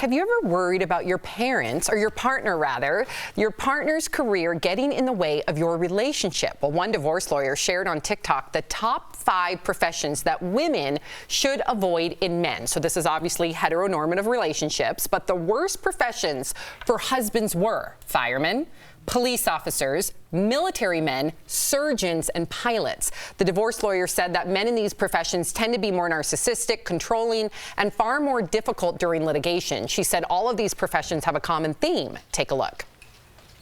Have you ever worried about your parents, or your partner rather, your partner's career getting in the way of your relationship? Well, one divorce lawyer shared on TikTok the top 5 professions that women should avoid in men. So this is obviously heteronormative relationships, but the worst professions for husbands were firemen, police officers, military men, surgeons, and pilots. The divorce lawyer said that men in these professions tend to be more narcissistic, controlling, and far more difficult during litigation. She said all of these professions have a common theme. Take a look.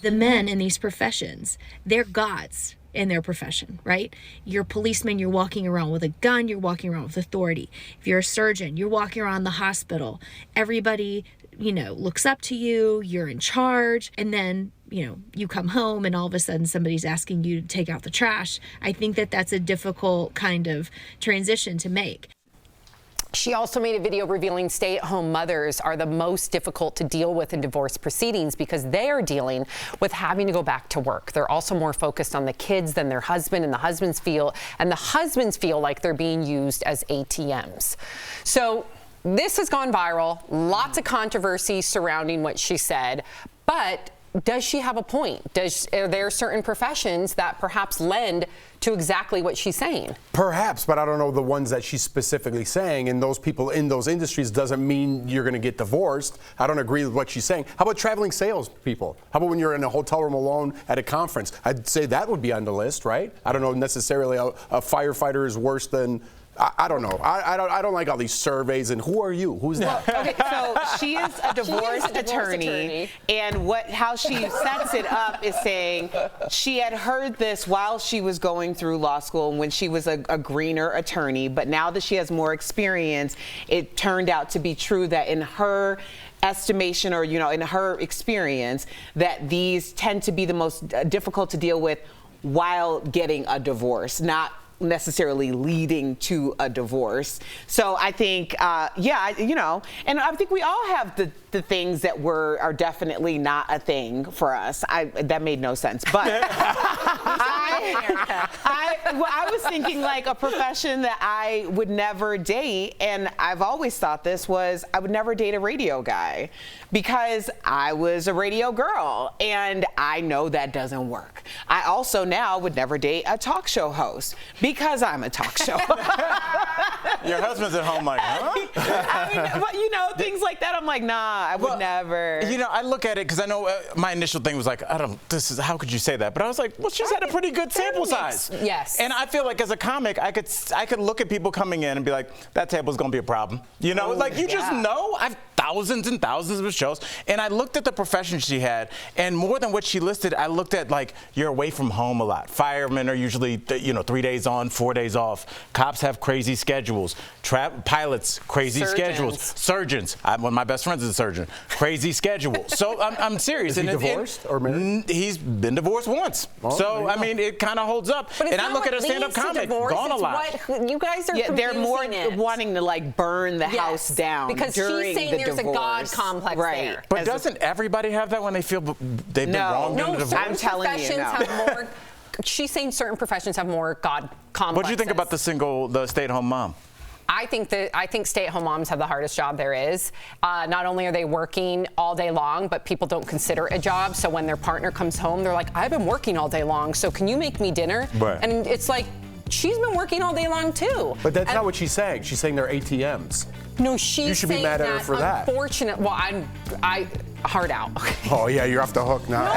The men in these professions, they're gods in their profession, right? You're a policeman, you're walking around with a gun, you're walking around with authority. If you're a surgeon, you're walking around the hospital. Everybody, looks up to you, you're in charge, and then, you come home and all of a sudden somebody's asking you to take out the trash. I think that that's a difficult kind of transition to make. She also made a video revealing stay-at-home mothers are the most difficult to deal with in divorce proceedings because they are dealing with having to go back to work. They're also more focused on the kids than their husband, and the husbands feel like they're being used as ATMs. So this has gone viral, lots of controversy surrounding what she said, but does she have a point? Are there certain professions that perhaps lend to exactly what she's saying? Perhaps, but I don't know the ones that she's specifically saying, and those people in those industries doesn't mean you're going to get divorced. I don't agree with what she's saying. How about traveling sales people? How about when you're in a hotel room alone at a conference? I'd say that would be on the list, right? I don't know necessarily a firefighter is worse than... I don't know. I don't like all these surveys. And who are you? Who's that? Okay, so she is a divorce attorney, and how she sets it up is saying she had heard this while she was going through law school when she was a greener attorney, but now that she has more experience, it turned out to be true that in her estimation, or in her experience, that these tend to be the most difficult to deal with while getting a divorce, not necessarily leading to a divorce. So I think, and I think we all have the things that are definitely not a thing for us. That made no sense, but I was thinking like a profession that I would never date, and I've always thought this was I would never date a radio guy because I was a radio girl, and I know that doesn't work. I also now would never date a talk show host because I'm a talk show. Your husband's at home like, huh? But things like that, I'm like, nah, I would never. I look at it because I know my initial thing was like, how could you say that? But I was like, well, she's had a pretty good sample size. Yes. And I feel like as a comic, I could look at people coming in and be like, that table's gonna be a problem. You just know. I've thousands and thousands of shows, and I looked at the profession she had, and more than what she listed, I looked at like you're away from home a lot. Firemen are usually 3 days on, 4 days off. Cops have crazy schedules. Pilots, crazy schedules. Surgeons. One of my best friends is a surgeon. Crazy schedule. So I'm serious. Is he divorced or married? He's been divorced once. Oh, so I mean, it kind of holds up. But and I look at a stand-up comic, gone a lot. You guys are they're more it. wanting to like burn the house down because during she's saying the there's divorce. a God complex there. But doesn't everybody have that when they feel they've been wronged in a divorce? I'm telling you, have more. She's saying certain professions have more God complexes. What do you think about the stay-at-home mom? I think stay-at-home moms have the hardest job there is. Not only are they working all day long, but people don't consider it a job. So when their partner comes home, they're like, I've been working all day long, so can you make me dinner? Right. And it's like, she's been working all day long too. But that's not what she's saying. She's saying they're ATMs. No, she's You should be mad at her for that. Unfortunate. Well, I hard out. Oh yeah, you're off the hook now.